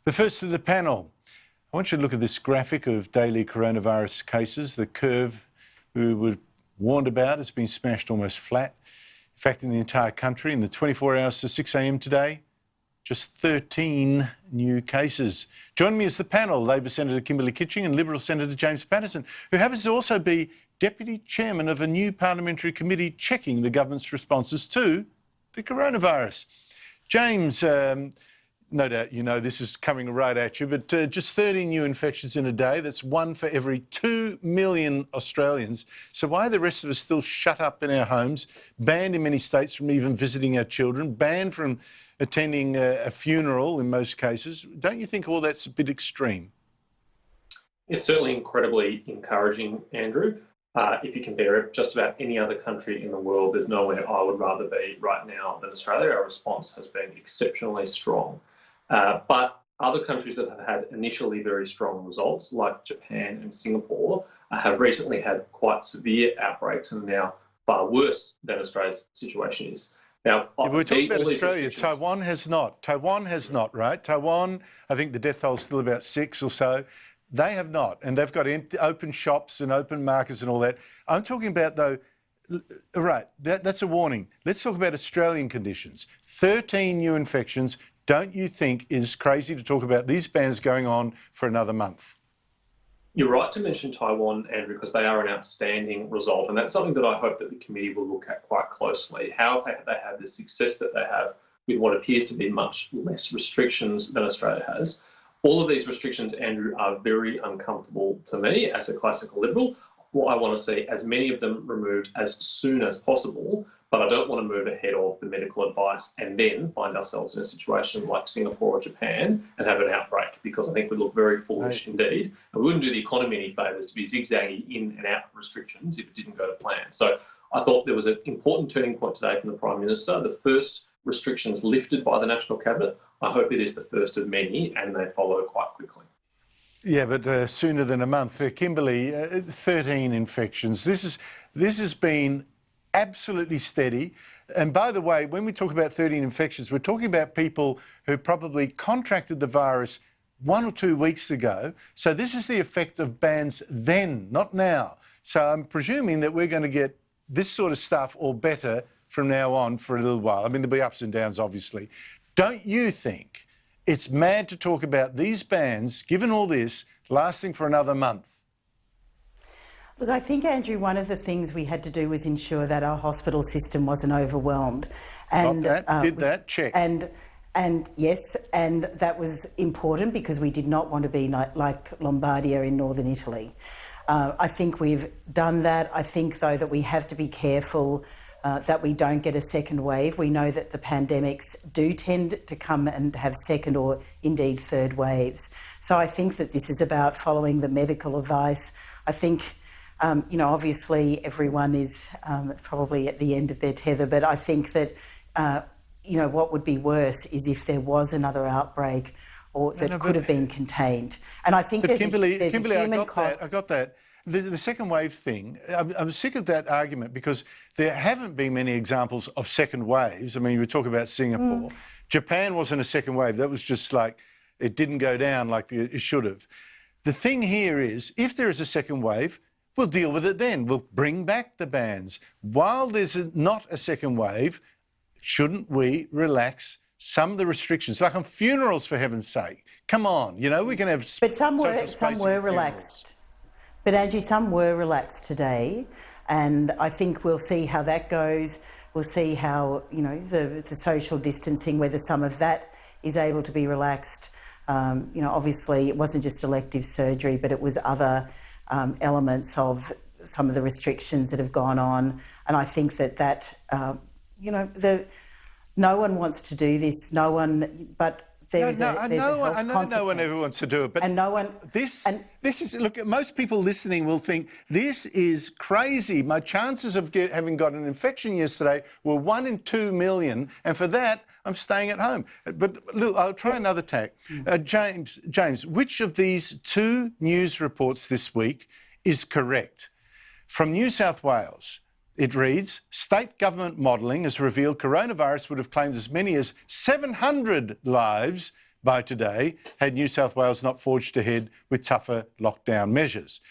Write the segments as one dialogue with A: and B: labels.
A: But first to the panel. I want you to look at this graphic of daily coronavirus cases. The curve we were warned about has been smashed almost flat. In fact, in the entire country, in the 24 hours to 6 a.m. today, just 13 new cases. Joining me is the panel, Labor Senator Kimberley Kitching and Liberal Senator James Paterson, who happens to also be Deputy Chairman of a new parliamentary committee checking the government's responses to the coronavirus. James, no doubt you know this is coming right at you, but just 13 new infections in a day. That's one for every 2 million Australians. So why are the rest of us still shut up in our homes, banned in many states from even visiting our children, banned from attending a funeral in most cases? Don't you think all that's a bit extreme?
B: It's certainly incredibly encouraging, Andrew. If you compare it just about any other country in the world, there's nowhere I would rather be right now than Australia. Our response has been exceptionally strong. But other countries that have had initially very strong results, like Japan and Singapore, have recently had quite severe outbreaks and are now far worse than Australia's situation is. Now,
A: we're talking about Australia. Taiwan has not. Taiwan has not, right? Taiwan, I think the death toll is still about 6 or so. They have not, and they've got open shops and open markets and all that. I'm talking about, though, right, that's a warning. Let's talk about Australian conditions. 13 new infections, don't you think is crazy to talk about these bans going on for another month?
B: You're right to mention Taiwan, Andrew, because they are an outstanding result, and that's something that I hope that the committee will look at quite closely. How they have the success that they have with what appears to be much less restrictions than Australia has. All of these restrictions, Andrew, are very uncomfortable to me as a classical Liberal. What I want to see as many of them removed as soon as possible, but I don't want to move ahead of the medical advice and then find ourselves in a situation like Singapore or Japan and have an outbreak, because I think we look very foolish indeed. And we wouldn't do the economy any favours to be zigzagging in and out of restrictions if it didn't go to plan. So I thought there was an important turning point today from the Prime Minister. The first restrictions lifted by the National Cabinet. I hope it is the first of many and they follow quite quickly.
A: Yeah, but sooner than a month. Kimberley, 13 infections. This has been absolutely steady. And by the way, when we talk about 13 infections, we're talking about people who probably contracted the virus 1 or 2 weeks ago. So this is the effect of bans then, not now. So I'm presuming that we're going to get this sort of stuff or better from now on for a little while. I mean, there'll be ups and downs, obviously. Don't you think it's mad to talk about these bans, given all this, lasting for another month?
C: Look, I think, Andrew, one of the things we had to do was ensure that our hospital system wasn't overwhelmed. And
A: did that, check.
C: And yes, and that was important because we did not want to be like Lombardia in northern Italy. I think we've done that. I think, though, that we have to be careful that we don't get a second wave. We know that the pandemics do tend to come and have second or indeed third waves. So I think that this is about following the medical advice. I think, obviously everyone is probably at the end of their tether, but I think that, what would be worse is if there was another outbreak or that could have been contained. And I think there's a human cost.
A: I got that. The second wave thing, I'm sick of that argument because there haven't been many examples of second waves. I mean, we talk about Singapore. Japan wasn't a second wave. That was just like, it didn't go down like it should have. The thing here is, if there is a second wave, we'll deal with it then. We'll bring back the bans. While there's not a second wave, shouldn't we relax some of the restrictions, like on funerals, for heaven's sake? Come on, we can have.
C: But some were relaxed. But Andrew, some were relaxed today, and I think we'll see how that goes. We'll see how the social distancing, whether some of that is able to be relaxed. Obviously it wasn't just elective surgery, but it was other elements of some of the restrictions that have gone on. And I think that no one wants to do this. No one, but. I know no one ever wants
A: to do it, but
C: and no one.
A: This is, look, most people listening will think this is crazy. My chances of having got an infection yesterday were 1 in 2 million, and for that I'm staying at home. But look, I'll try another tack. James, which of these 2 news reports this week is correct? From New South Wales, it reads, state government modelling has revealed coronavirus would have claimed as many as 700 lives by today had New South Wales not forged ahead with tougher lockdown measures.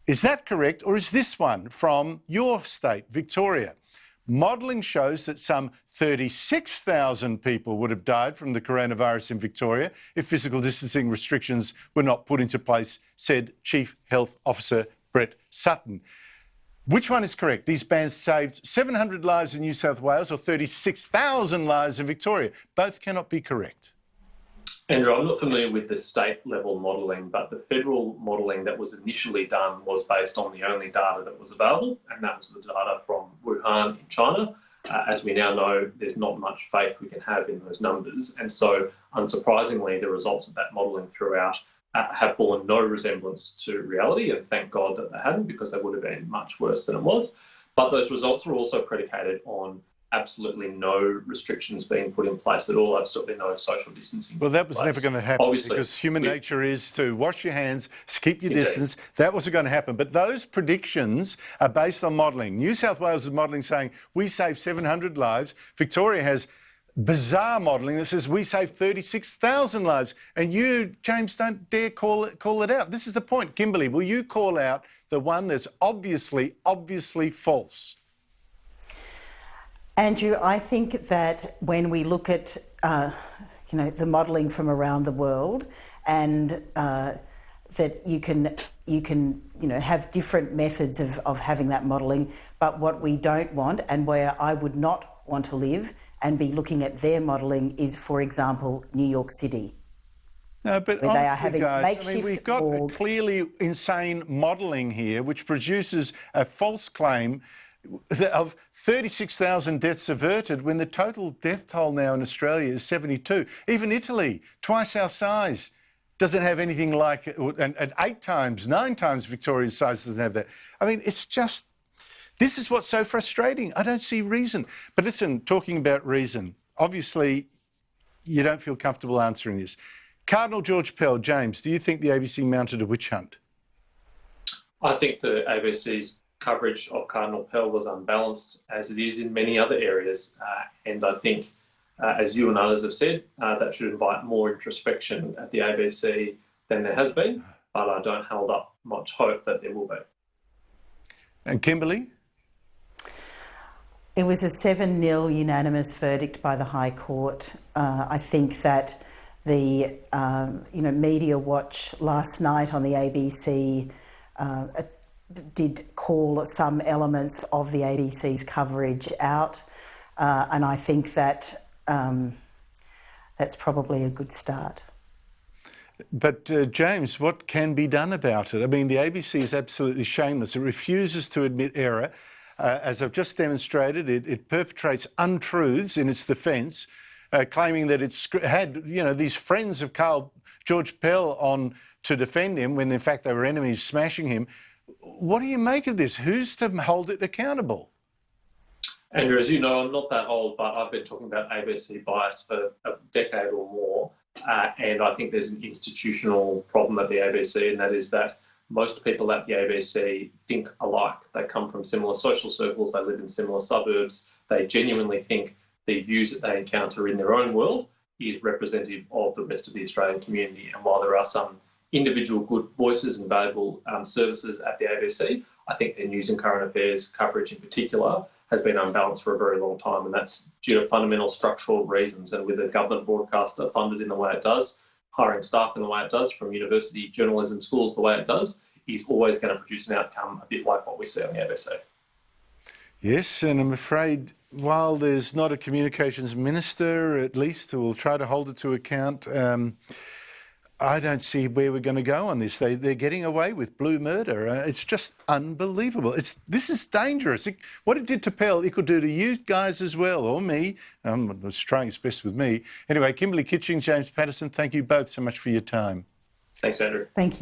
A: Is that correct, or is this one from your state, Victoria? Modelling shows that some 36,000 people would have died from the coronavirus in Victoria if physical distancing restrictions were not put into place, said Chief Health Officer Brett Sutton. Which one is correct? These bans saved 700 lives in New South Wales or 36,000 lives in Victoria. Both cannot be correct.
B: Andrew, I'm not familiar with the state-level modelling, but the federal modelling that was initially done was based on the only data that was available, and that was the data from Wuhan in China. As we now know, there's not much faith we can have in those numbers, and so, unsurprisingly, the results of that modelling throughout have borne no resemblance to reality, and thank God that they hadn't, because they would have been much worse than it was. But those results were also predicated on absolutely no restrictions being put in place at all, absolutely no social distancing.
A: Well, that was never going to happen.
B: Obviously,
A: because human nature is to wash your hands, keep your distance. That wasn't going to happen. But those predictions are based on modelling. New South Wales is modelling saying we saved 700 lives. Victoria has bizarre modelling that says we saved 36,000 lives. And you, James, don't dare call it out. This is the point. Kimberly, will you call out the one that's obviously false?
C: Andrew, I think that when we look at the modelling from around the world, and that you can have different methods of having that modelling, but what we don't want, and where I would not want to live and be looking at their modelling, is, for example, New York City.
A: No, but
C: where they are
A: honestly,
C: having
A: guys,
C: makeshift
A: we've got
C: morgues.
A: Clearly insane modelling here, which produces a false claim of 36,000 deaths averted when the total death toll now in Australia is 72. Even Italy, twice our size, doesn't have anything like it, and 8 times, 9 times Victoria's size doesn't have that. I mean, it's just, this is what's so frustrating. I don't see reason. But listen, talking about reason, obviously you don't feel comfortable answering this. Cardinal George Pell, James, do you think the ABC mounted a witch hunt?
B: I think the ABC's coverage of Cardinal Pell was unbalanced, as it is in many other areas. And I think, as you and others have said, that should invite more introspection at the ABC than there has been. But I don't hold up much hope that there will be.
A: And Kimberly?
C: It was a 7-0 unanimous verdict by the High Court. I think that the Media Watch last night on the ABC did call some elements of the ABC's coverage out, and I think that that's probably a good start.
A: But James, what can be done about it? I mean, the ABC is absolutely shameless. It refuses to admit error. As I've just demonstrated, it perpetrates untruths in its defence, claiming that it's had, these friends of George Pell on to defend him when in fact they were enemies smashing him. What do you make of this? Who's to hold it accountable?
B: Andrew, as you know, I'm not that old, but I've been talking about ABC bias for a decade or more. And I think there's an institutional problem at the ABC, and that is that most people at the ABC think alike. They come from similar social circles, they live in similar suburbs, they genuinely think the views that they encounter in their own world is representative of the rest of the Australian community. And while there are some individual good voices and valuable services at the ABC, I think their news and current affairs coverage in particular has been unbalanced for a very long time, and that's due to fundamental structural reasons. And with a government broadcaster funded in the way it does, hiring staff in the way it does, from university journalism schools the way it does, is always going to produce an outcome a bit like what we see on the ABC.
A: Yes, and I'm afraid while there's not a communications minister, at least, who will try to hold it to account, I don't see where we're going to go on this. They're getting away with blue murder. It's just unbelievable. This is dangerous. What it did to Pell, it could do to you guys as well, or me. It was trying its best with me. Anyway, Kimberly Kitching, James Paterson, thank you both so much for your time.
B: Thanks, Andrew.
C: Thank you.